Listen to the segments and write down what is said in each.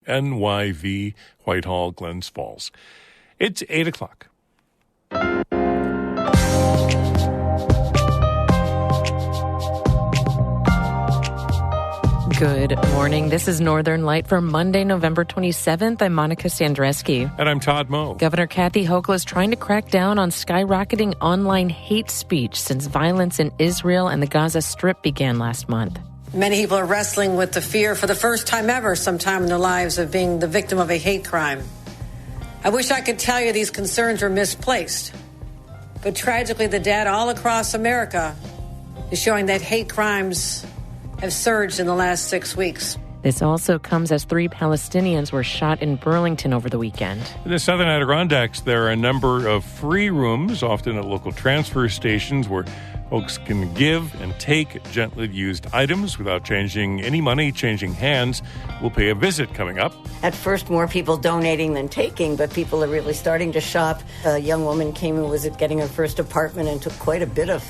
NYV, Whitehall, Glens Falls. It's 8 o'clock. Good morning. This is Northern Light for Monday, November 27th. I'm Monica Sandreski. And I'm Todd Moe. Governor Kathy Hochul is trying to crack down on skyrocketing online hate speech since violence in Israel and the Gaza Strip began last month. Many people are wrestling with the fear for the first time ever sometime in their lives of being the victim of a hate crime. I wish I could tell you these concerns are misplaced, but tragically the data all across America is showing that hate crimes have surged in the last 6 weeks. This also comes as 3 Palestinians were shot in Burlington over the weekend. In the southern Adirondacks, there are a number of free rooms, often at local transfer stations, where folks can give and take gently used items without changing any money, changing hands. We'll pay a visit coming up. At first, more people donating than taking, but people are really starting to shop. A young woman came and was getting her first apartment and took quite a bit of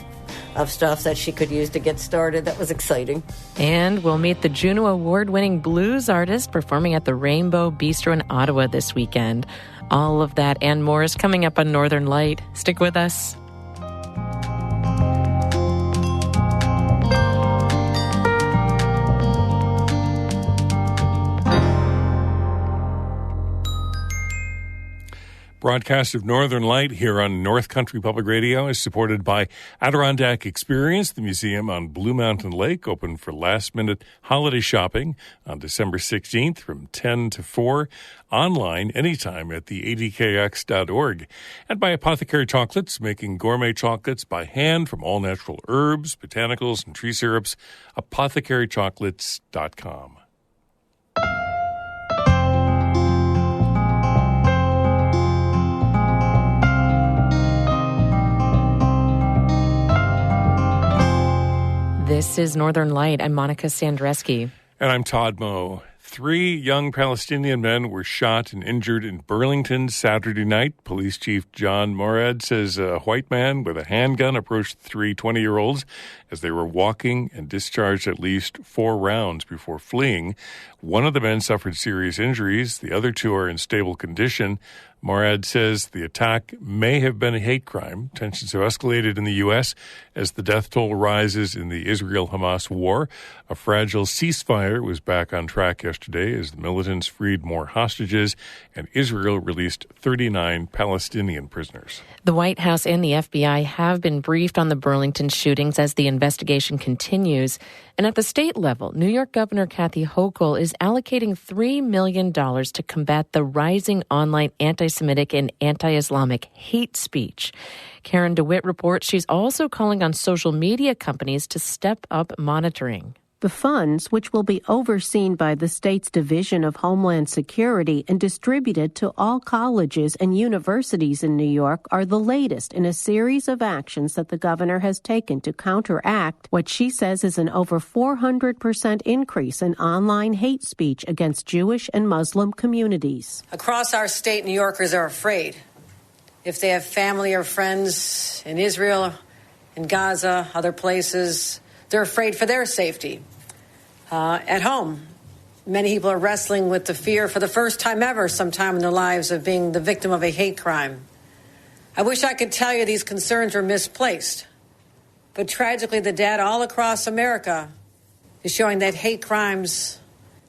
stuff that she could use to get started. That was exciting. And we'll meet the Juno Award-winning blues artist performing at the Rainbow Bistro in Ottawa this weekend. All of that and more is coming up on Northern Light. Stick with us. Broadcast of Northern Light here on North Country Public Radio is supported by Adirondack Experience, the museum on Blue Mountain Lake, open for last-minute holiday shopping on December 16th from 10 to 4, online anytime at the adkx.org. And by Apothecary Chocolates, making gourmet chocolates by hand from all natural herbs, botanicals, and tree syrups, apothecarychocolates.com. This is Northern Light. I'm Monica Sandreski. And I'm Todd Moe. 3 young Palestinian men were shot and injured in Burlington Saturday night. Police Chief John Morad says a white man with a handgun approached 3 20-year-olds as they were walking and discharged at least 4 rounds before fleeing. One of the men suffered serious injuries. The other 2 are in stable condition. Morad says the attack may have been a hate crime. Tensions have escalated in the U.S. as the death toll rises in the Israel-Hamas war. A fragile ceasefire was back on track yesterday as the militants freed more hostages and Israel released 39 Palestinian prisoners. The White House and the FBI have been briefed on the Burlington shootings as the investigation continues. And at the state level, New York Governor Kathy Hochul is allocating $3 million to combat the rising online anti-Semitic and anti-Islamic hate speech. Karen DeWitt reports she's also calling on social media companies to step up monitoring. The funds, which will be overseen by the state's Division of Homeland Security and distributed to all colleges and universities in New York, are the latest in a series of actions that the governor has taken to counteract what she says is an over 400% increase in online hate speech against Jewish and Muslim communities. Across our state, New Yorkers are afraid. If they have family or friends in Israel, in Gaza, other places, they're afraid for their safety. At home, many people are wrestling with the fear for the first time ever sometime in their lives of being the victim of a hate crime. I wish I could tell you these concerns are misplaced, but tragically the data all across America is showing that hate crimes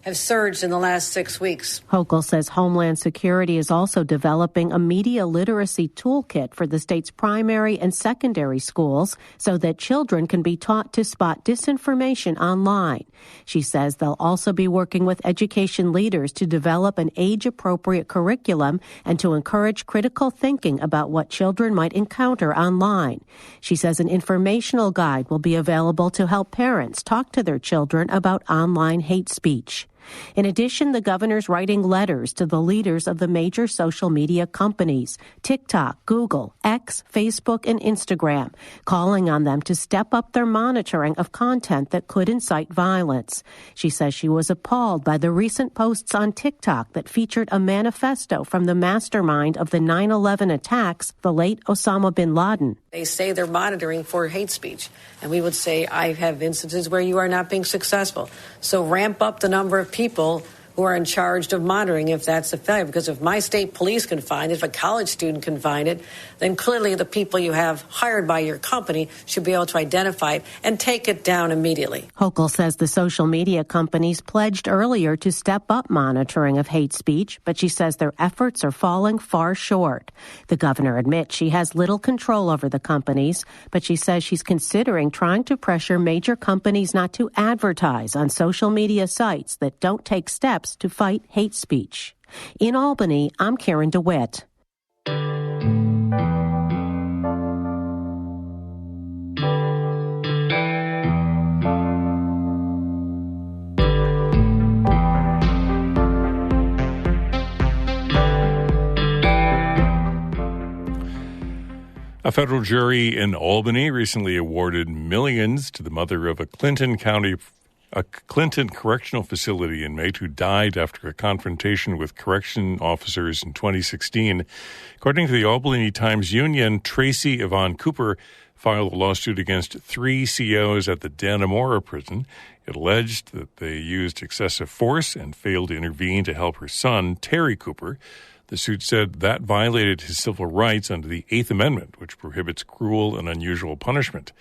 have surged in the last 6 weeks. Hochul says Homeland Security is also developing a media literacy toolkit for the state's primary and secondary schools so that children can be taught to spot disinformation online. She says they'll also be working with education leaders to develop an age-appropriate curriculum and to encourage critical thinking about what children might encounter online. She says an informational guide will be available to help parents talk to their children about online hate speech. In addition, the governor's writing letters to the leaders of the major social media companies, TikTok, Google, X, Facebook, and Instagram, calling on them to step up their monitoring of content that could incite violence. She says she was appalled by the recent posts on TikTok that featured a manifesto from the mastermind of the 9/11 attacks, the late Osama bin Laden. They say they're monitoring for hate speech, and we would say, I have instances where you are not being successful. So ramp up the number of people who are in charge of monitoring if that's a failure. Because if my state police can find it, if a college student can find it, then clearly the people you have hired by your company should be able to identify it and take it down immediately. Hochul says the social media companies pledged earlier to step up monitoring of hate speech, but she says their efforts are falling far short. The governor admits she has little control over the companies, but she says she's considering trying to pressure major companies not to advertise on social media sites that don't take steps to fight hate speech. In Albany, I'm Karen DeWitt. A federal jury in Albany recently awarded millions to the mother of a Clinton correctional facility inmate who died after a confrontation with correction officers in 2016. According to the Albany Times-Union, Tracy Yvonne Cooper filed a lawsuit against 3 COs at the Dannemora prison. It alleged that they used excessive force and failed to intervene to help her son, Terry Cooper. The suit said that violated his civil rights under the Eighth Amendment, which prohibits cruel and unusual punishment.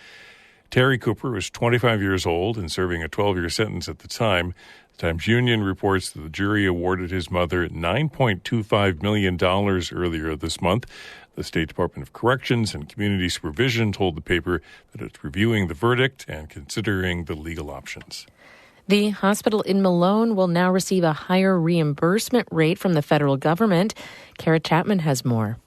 Terry Cooper was 25 years old and serving a 12-year sentence at the time. The Times-Union reports that the jury awarded his mother $9.25 million earlier this month. The State Department of Corrections and Community Supervision told the paper that it's reviewing the verdict and considering the legal options. The hospital in Malone will now receive a higher reimbursement rate from the federal government. Kara Chapman has more.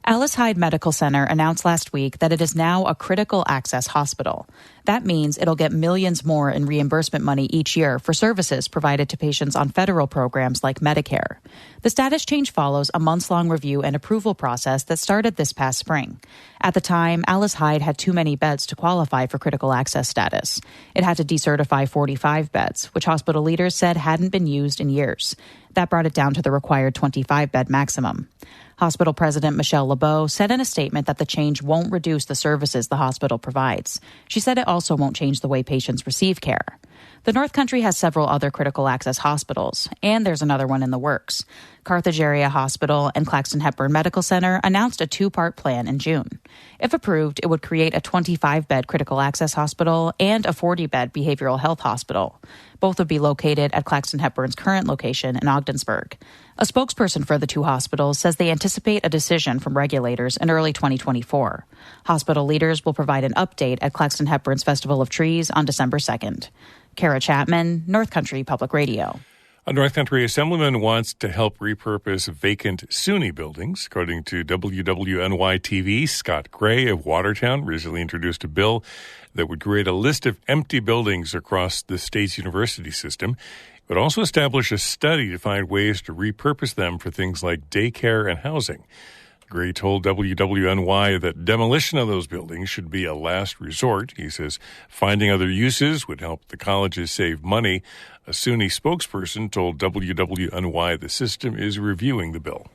Alice Hyde Medical Center announced last week that it is now a critical access hospital. That means it'll get millions more in reimbursement money each year for services provided to patients on federal programs like Medicare. The status change follows a months-long review and approval process that started this past spring. At the time, Alice Hyde had too many beds to qualify for critical access status. It had to decertify 45 beds, which hospital leaders said hadn't been used in years. That brought it down to the required 25-bed maximum. Hospital President Michelle LeBeau said in a statement that the change won't reduce the services the hospital provides. She said it also won't change the way patients receive care. The North Country has several other critical access hospitals, and there's another one in the works. Carthage Area Hospital and Claxton Hepburn Medical Center announced a 2-part plan in June. If approved, it would create a 25-bed critical access hospital and a 40-bed behavioral health hospital. Both would be located at Claxton Hepburn's current location in Ogdensburg. A spokesperson for the 2 hospitals says they anticipate a decision from regulators in early 2024. Hospital leaders will provide an update at Claxton Hepburn's Festival of Trees on December 2nd. Kara Chapman, North Country Public Radio. A North Country Assemblyman wants to help repurpose vacant SUNY buildings. According to WWNY-TV, Scott Gray of Watertown recently introduced a bill that would create a list of empty buildings across the state's university system. It would also establish a study to find ways to repurpose them for things like daycare and housing. Gray told WWNY that demolition of those buildings should be a last resort. He says finding other uses would help the colleges save money. A SUNY spokesperson told WWNY the system is reviewing the bill.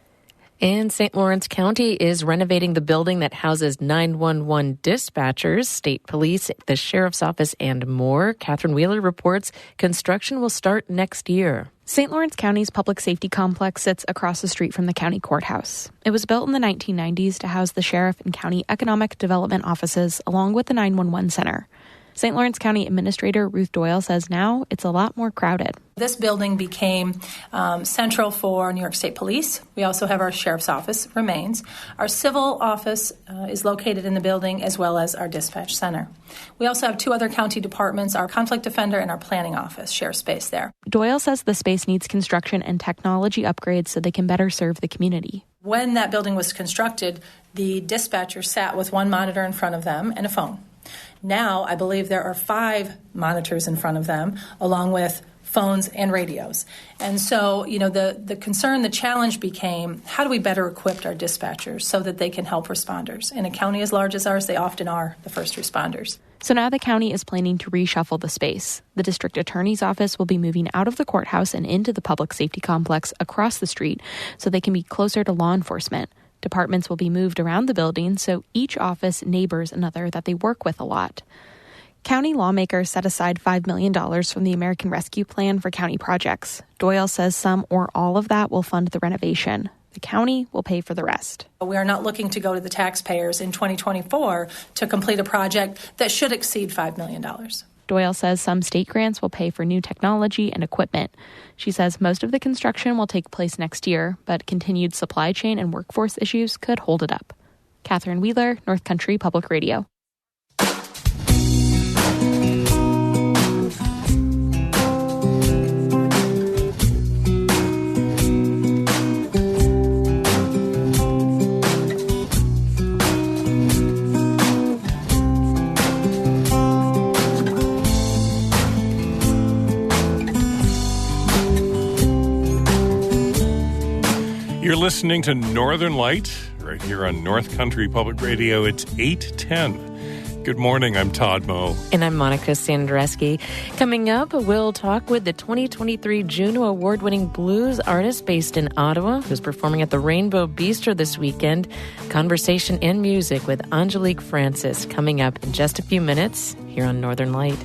And St. Lawrence County is renovating the building that houses 911 dispatchers, state police, the sheriff's office, and more. Catherine Wheeler reports construction will start next year. St. Lawrence County's public safety complex sits across the street from the county courthouse. It was built in the 1990s to house the sheriff and county economic development offices along with the 911 center. St. Lawrence County Administrator Ruth Doyle says now it's a lot more crowded. This building became central for New York State Police. We also have our sheriff's office, remains. Our civil office is located in the building, as well as our dispatch center. We also have 2 other county departments, our conflict defender and our planning office, share space there. Doyle says the space needs construction and technology upgrades so they can better serve the community. When that building was constructed, the dispatcher sat with 1 monitor in front of them and a phone. Now, I believe there are 5 monitors in front of them, along with phones and radios. And so, the concern, the challenge became, how do we better equip our dispatchers so that they can help responders? In a county as large as ours, they often are the first responders. So now the county is planning to reshuffle the space. The district attorney's office will be moving out of the courthouse and into the public safety complex across the street so they can be closer to law enforcement. Departments will be moved around the building so each office neighbors another that they work with a lot. County lawmakers set aside $5 million from the American Rescue Plan for county projects. Doyle says some or all of that will fund the renovation. The county will pay for the rest. We are not looking to go to the taxpayers in 2024 to complete a project that should exceed $5 million. Doyle says some state grants will pay for new technology and equipment. She says most of the construction will take place next year, but continued supply chain and workforce issues could hold it up. Catherine Wheeler, North Country Public Radio. You're listening to Northern Light right here on North Country Public Radio. It's 8:10. Good morning. I'm Todd Moe. And I'm Monica Sandreski. Coming up, we'll talk with the 2023 Juno Award-winning blues artist based in Ottawa, who's performing at the Rainbow Bistro this weekend. Conversation and music with Angelique Francis coming up in just a few minutes here on Northern Light.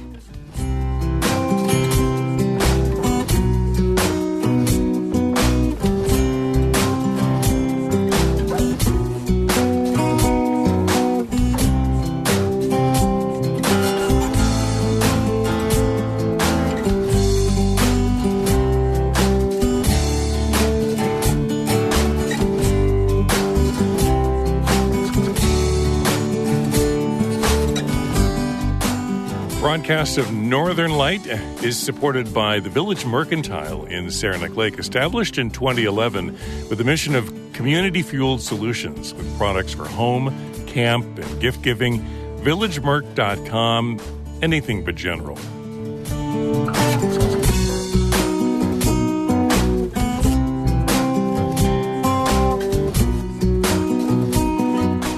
Broadcast of Northern Light is supported by the Village Mercantile in Saranac Lake, established in 2011 with the mission of community-fueled solutions with products for home, camp, and gift-giving. VillageMerc.com, anything but general.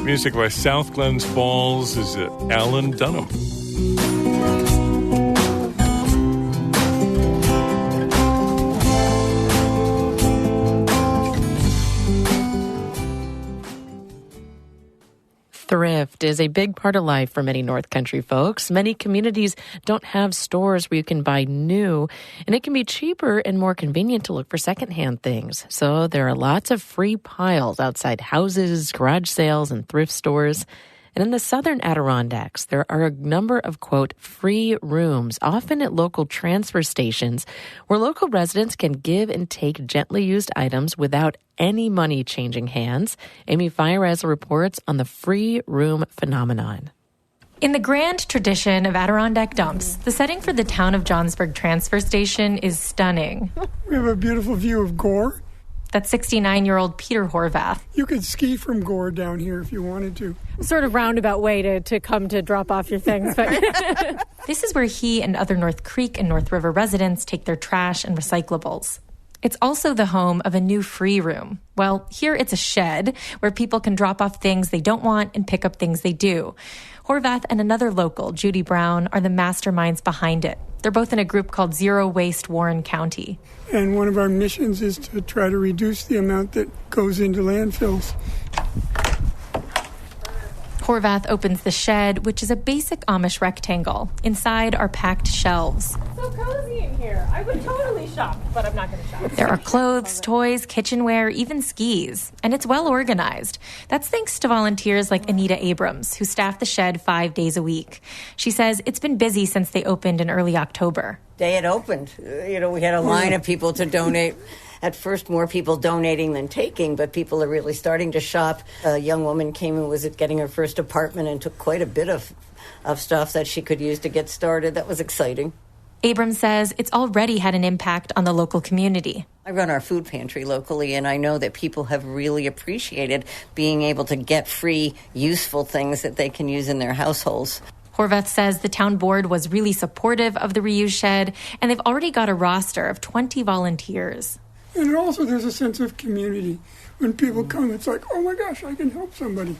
Music by South Glens Falls is Alan Dunham. Thrift is a big part of life for many North Country folks. Many communities don't have stores where you can buy new, and it can be cheaper and more convenient to look for secondhand things. So there are lots of free piles outside houses, garage sales, and thrift stores. And in the southern Adirondacks, there are a number of, quote, free rooms, often at local transfer stations, where local residents can give and take gently used items without any money changing hands. Amy Fires reports on the free room phenomenon. In the grand tradition of Adirondack dumps, the setting for the town of Johnsburg transfer station is stunning. We have a beautiful view of Gore. That's 69-year-old Peter Horvath. You could ski from Gore down here if you wanted to. Sort of roundabout way to come to drop off your things. But This is where he and other North Creek and North River residents take their trash and recyclables. It's also the home of a new free room. Well, here it's a shed where people can drop off things they don't want and pick up things they do. Horvath and another local, Judy Brown, are the masterminds behind it. They're both in a group called Zero Waste Warren County. And one of our missions is to try to reduce the amount that goes into landfills. Horvath opens the shed, which is a basic Amish rectangle. Inside are packed shelves. so cozy in here. I would totally shop, but I'm not going to shop. There are clothes, toys, kitchenware, even skis. And it's well organized. That's thanks to volunteers like Anita Abrams, who staff the shed 5 days a week. She says it's been busy since they opened in early October. Day it opened, we had a line of people to donate. At first, more people donating than taking, but people are really starting to shop. A young woman came and was getting her first apartment and took quite a bit of stuff that she could use to get started. That was exciting. Abrams says it's already had an impact on the local community. I run our food pantry locally, and I know that people have really appreciated being able to get free, useful things that they can use in their households. Horvath says the town board was really supportive of the reuse shed, and they've already got a roster of 20 volunteers. And also there's a sense of community. When people come, it's like, oh my gosh, I can help somebody.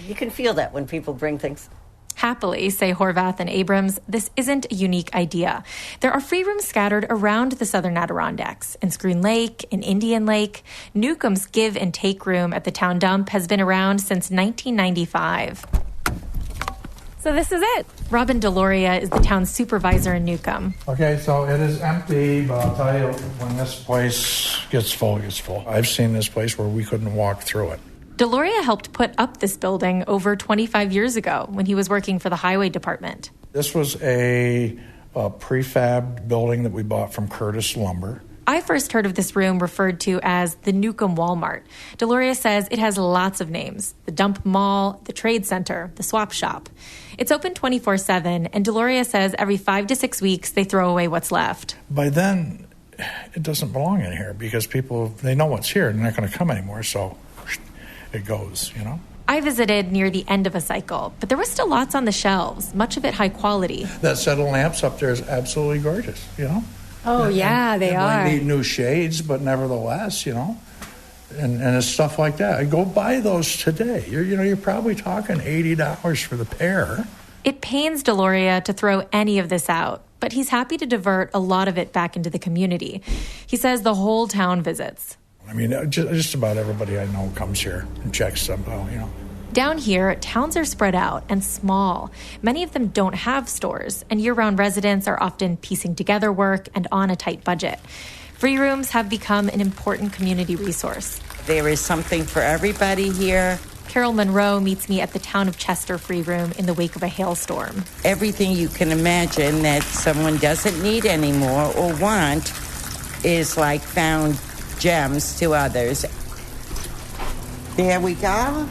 You can feel that when people bring things. Happily, say Horvath and Abrams, this isn't a unique idea. There are free rooms scattered around the southern Adirondacks, in Scroon Lake, in Indian Lake. Newcomb's Give and Take Room at the town dump has been around since 1995. So this is it. Robin Deloria is the town supervisor in Newcomb. Okay, so it is empty, but I'll tell you, when this place gets full, it gets full. I've seen this place where we couldn't walk through it. Deloria helped put up this building over 25 years ago when he was working for the highway department. This was a prefab building that we bought from Curtis Lumber. I first heard of this room referred to as the Newcomb Walmart. Deloria says it has lots of names: the Dump Mall, the Trade Center, the Swap Shop. It's open 24/7, and Deloria says every 5 to 6 weeks they throw away what's left. By then, it doesn't belong in here because people, they know what's here and they're not going to come anymore, so it goes, you know? I visited near the end of a cycle, but there was still lots on the shelves, much of it high quality. That set of lamps up there is absolutely gorgeous, you know? Oh, yeah, they are. They need new shades, but nevertheless, you know, and it's stuff like that. Go buy those today. You're probably talking $80 for the pair. It pains Deloria to throw any of this out, but he's happy to divert a lot of it back into the community. He says the whole town visits. I mean, just about everybody I know comes here and checks somehow, you know. Down here, towns are spread out and small. Many of them don't have stores, and year-round residents are often piecing together work and on a tight budget. Free rooms have become an important community resource. There is something for everybody here. Carol Monroe meets me at the Town of Chester Free Room in the wake of a hailstorm. Everything you can imagine that someone doesn't need anymore or want is like found gems to others. There we go.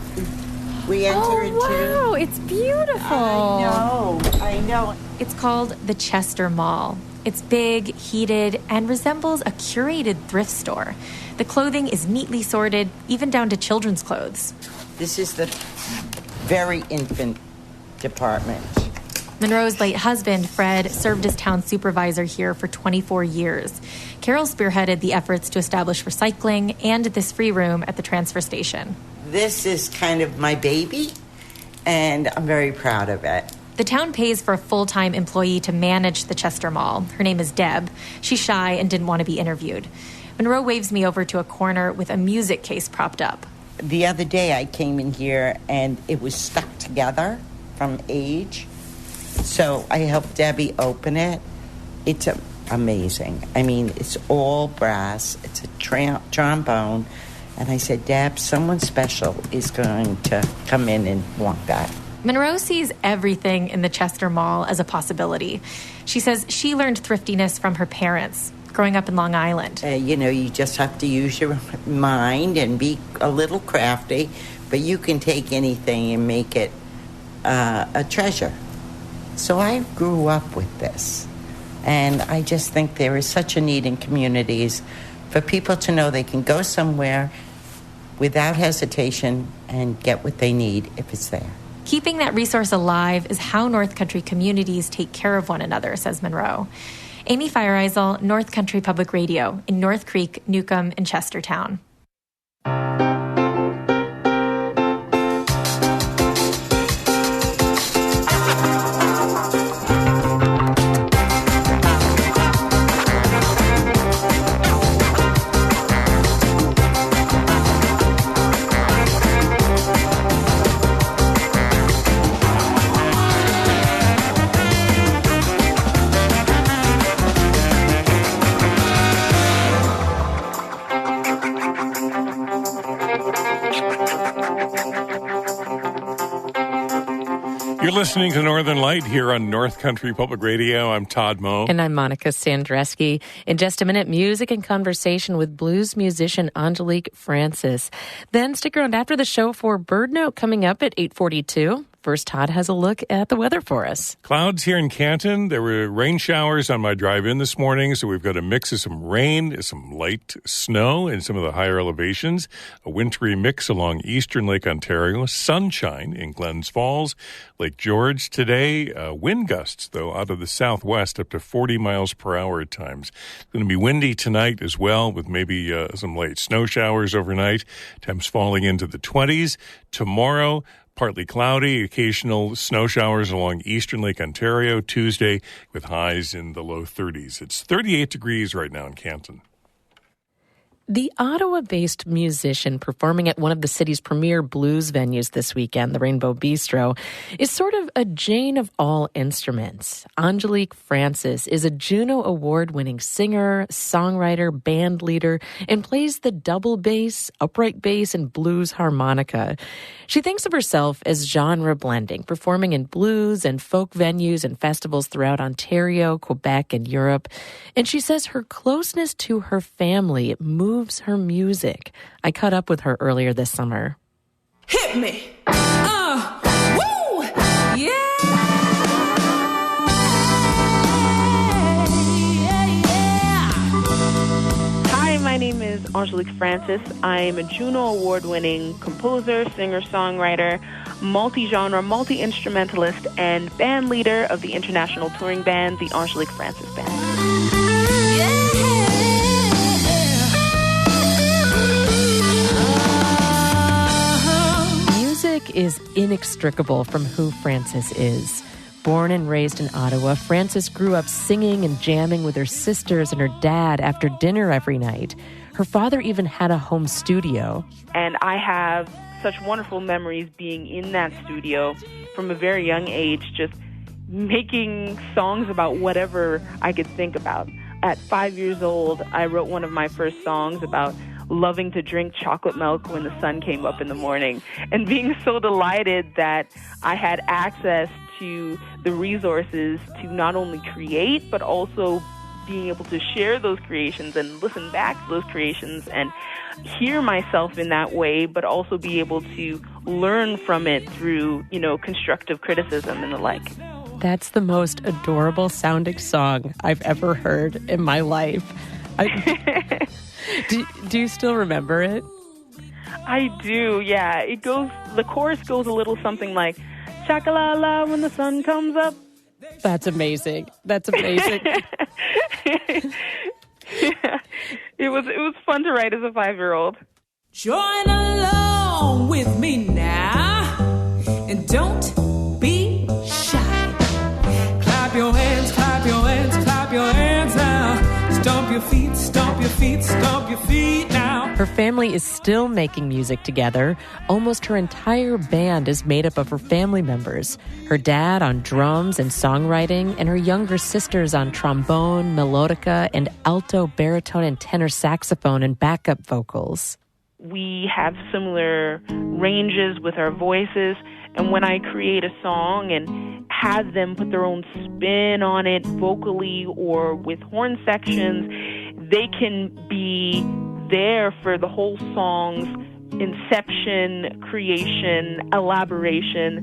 We enter into... Wow, it's beautiful. I know. It's called the Chester Mall. It's big, heated, and resembles a curated thrift store. The clothing is neatly sorted, even down to children's clothes. This is the very infant department. Monroe's late husband, Fred, served as town supervisor here for 24 years. Carol spearheaded the efforts to establish recycling and this free room at the transfer station. This is kind of my baby, and I'm very proud of it. The town pays for a full-time employee to manage the Chester Mall. Her name is Deb. She's shy and didn't want to be interviewed. Monroe waves me over to a corner with a music case propped up. The other day I came in here, and it was stuck together from age. So I helped Debbie open it. It's amazing. I mean, it's all brass. It's a trombone. And I said, Deb, someone special is going to come in and want that. Monroe sees everything in the Chester Mall as a possibility. She says she learned thriftiness from her parents growing up in Long Island. You just have to use your mind and be a little crafty, but you can take anything and make it a treasure. So I grew up with this. And I just think there is such a need in communities for people to know they can go somewhere without hesitation and get what they need if it's there. Keeping that resource alive is how North Country communities take care of one another, says Monroe. Amy Feiereisel, North Country Public Radio in North Creek, Newcomb, and Chestertown. You're listening to Northern Light here on North Country Public Radio. I'm Todd Moe. And I'm Monica Sandreski. In just a minute, music and conversation with blues musician Angelique Francis. Then stick around after the show for Bird Note coming up at 8:42. First, Todd has a look at the weather for us. Clouds here in Canton. There were rain showers on my drive-in this morning, so we've got a mix of some rain, some light snow in some of the higher elevations, a wintry mix along eastern Lake Ontario, sunshine in Glens Falls, Lake George today. Wind gusts, though, out of the southwest up to 40 miles per hour at times. It's going to be windy tonight as well, with maybe some light snow showers overnight. Temps falling into the 20s. Tomorrow, partly cloudy, occasional snow showers along eastern Lake Ontario. Tuesday with highs in the low 30s. It's 38 degrees right now in Canton. The Ottawa-based musician performing at one of the city's premier blues venues this weekend, the Rainbow Bistro, is sort of a Jane of all instruments. Angelique Francis is a Juno Award-winning singer, songwriter, band leader, and plays the double bass, upright bass, and blues harmonica. She thinks of herself as genre blending, performing in blues and folk venues and festivals throughout Ontario, Quebec, and Europe. And she says her closeness to her family moves her music. I caught up with her earlier this summer. Hit me! Woo! Yeah! Hi, my name is Angelique Francis. I'm a Juno Award-winning composer, singer-songwriter, multi-genre, multi-instrumentalist, and band leader of the international touring band, the Angelique Francis Band. Music is inextricable from who Francis is. Born and raised in Ottawa, Francis grew up singing and jamming with her sisters and her dad after dinner every night. Her father even had a home studio. And I have such wonderful memories being in that studio from a very young age, just making songs about whatever I could think about. At 5 years old, I wrote one of my first songs about loving to drink chocolate milk when the sun came up in the morning, and being so delighted that I had access to the resources to not only create, but also being able to share those creations and listen back to those creations and hear myself in that way, but also be able to learn from it through, constructive criticism and the like. That's the most adorable sounding song I've ever heard in my life. Do you still remember it? I do, yeah. The chorus goes a little something like, "Shakalala when the sun comes up." That's amazing. Yeah. It was fun to write as a 5-year-old. Join along with me now, and don't be shy. Clap your hands, clap your hands, clap your hands now. Stomp your feet, stomp your feet, stomp your feet now. Her family is still making music together. Almost her entire band is made up of her family members. Her dad on drums and songwriting, and her younger sisters on trombone, melodica, and alto, baritone, and tenor saxophone and backup vocals. We have similar ranges with our voices, and when I create a song and have them put their own spin on it vocally or with horn sections, they can be there for the whole song's inception, creation, elaboration.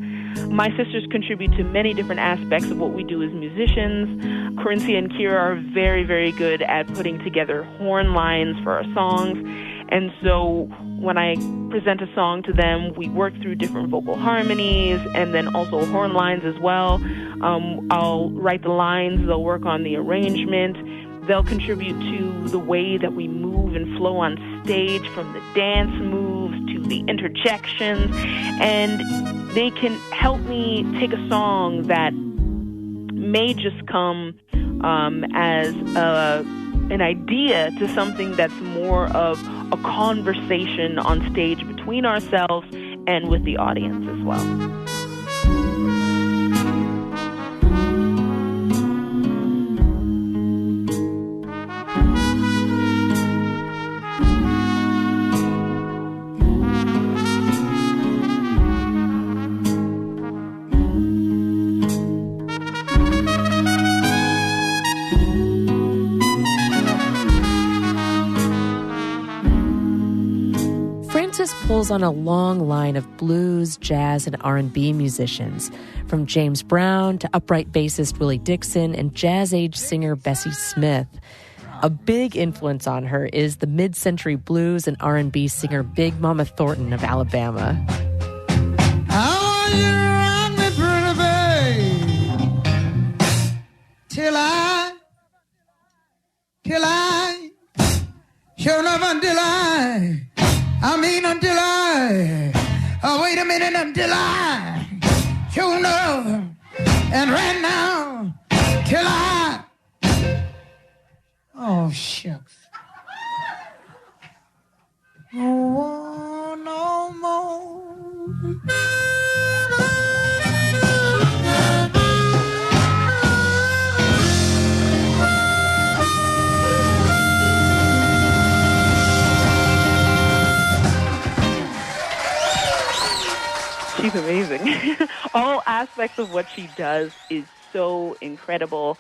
My sisters contribute to many different aspects of what we do as musicians. Corinthia and Kira are very, very good at putting together horn lines for our songs. And so when I present a song to them, we work through different vocal harmonies and then also horn lines as well. I'll write the lines, they'll work on the arrangement. They'll contribute to the way that we move and flow on stage, from the dance moves to the interjections. And they can help me take a song that may just come as an idea to something that's more of a conversation on stage between ourselves and with the audience as well. Francis pulls on a long line of blues, jazz, and R&B musicians, from James Brown to upright bassist Willie Dixon and jazz-age singer Bessie Smith. A big influence on her is the mid-century blues and R&B singer Big Mama Thornton of Alabama. How you run me, pretty babe, till I, sure enough until wait a minute, until I, sure enough, and right now, till I, oh shucks. She's amazing. All aspects of what she does is so incredible,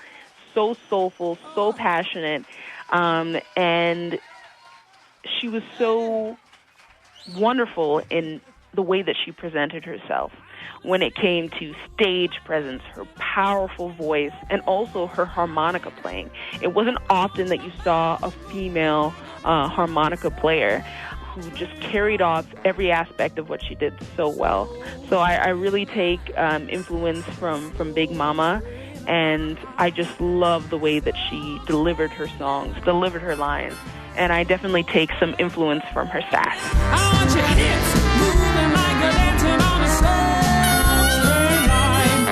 so soulful, so passionate, and she was so wonderful in the way that she presented herself when it came to stage presence, her powerful voice, and also her harmonica playing. It wasn't often that you saw a female harmonica player who just carried off every aspect of what she did so well. So I really take influence from Big Mama, and I just love the way that she delivered her songs, delivered her lines, and I definitely take some influence from her sass. I want your hips moving like you're dancing on a straight line.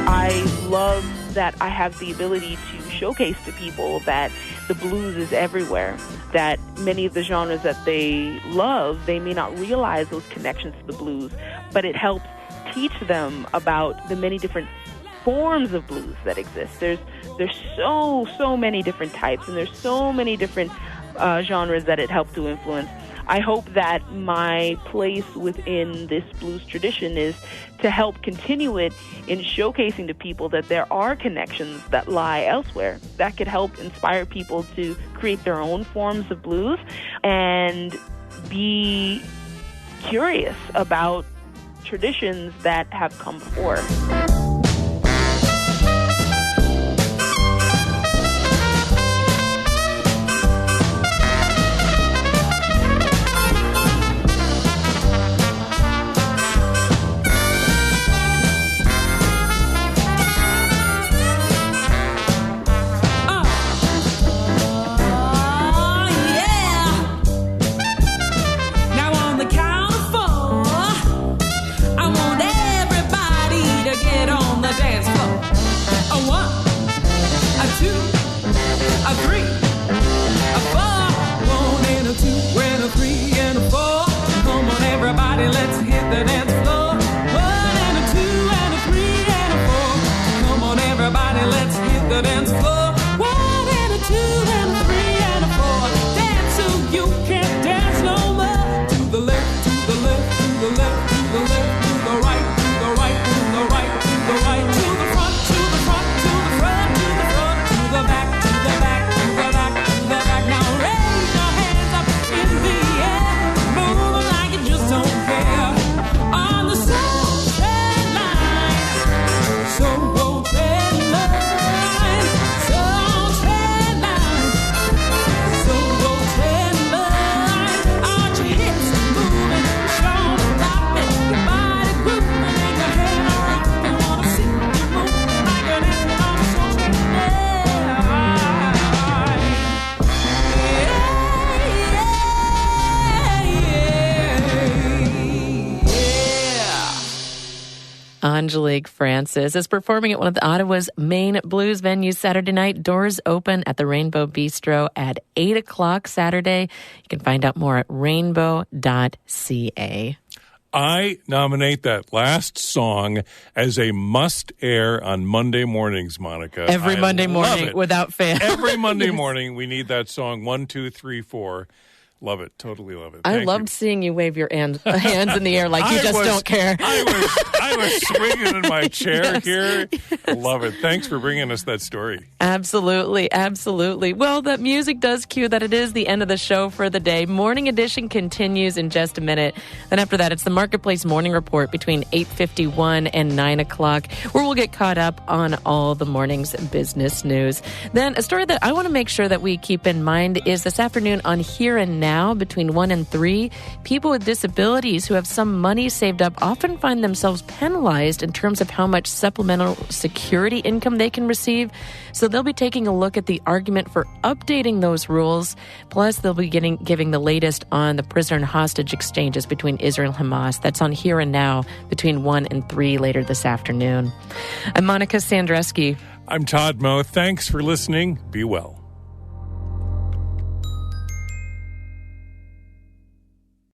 I love that I have the ability to showcase to people that the blues is everywhere, that many of the genres that they love, they may not realize those connections to the blues, but it helps teach them about the many different forms of blues that exist. There's so many different types, and there's so many different genres that it helped to influence. I hope that my place within this blues tradition is to help continue it in showcasing to people that there are connections that lie elsewhere that could help inspire people to create their own forms of blues and be curious about traditions that have come before. Angelique Francis is performing at one of Ottawa's main blues venues Saturday night. Doors open at the Rainbow Bistro at 8 o'clock Saturday. You can find out more at rainbow.ca. I nominate that last song as a must-air on Monday mornings, Monica. Every Monday morning without fail. Every Monday morning, we need that song, 1, 2, 3, 4. Love it. Totally love it. I loved seeing you wave your hands in the air like you just don't care. I was swinging in my chair here. I love it. Thanks for bringing us that story. Absolutely. Absolutely. Well, that music does cue that it is the end of the show for the day. Morning Edition continues in just a minute. Then after that, it's the Marketplace Morning Report between 8:51 and 9 o'clock, where we'll get caught up on all the morning's business news. Then a story that I want to make sure that we keep in mind is this afternoon on Here and Now. now, between 1 and 3, people with disabilities who have some money saved up often find themselves penalized in terms of how much supplemental security income they can receive. So they'll be taking a look at the argument for updating those rules. Plus, they'll be giving the latest on the prisoner and hostage exchanges between Israel and Hamas. That's on Here and Now between 1 and 3 later this afternoon. I'm Monica Sandreski. I'm Todd Moe. Thanks for listening. Be well.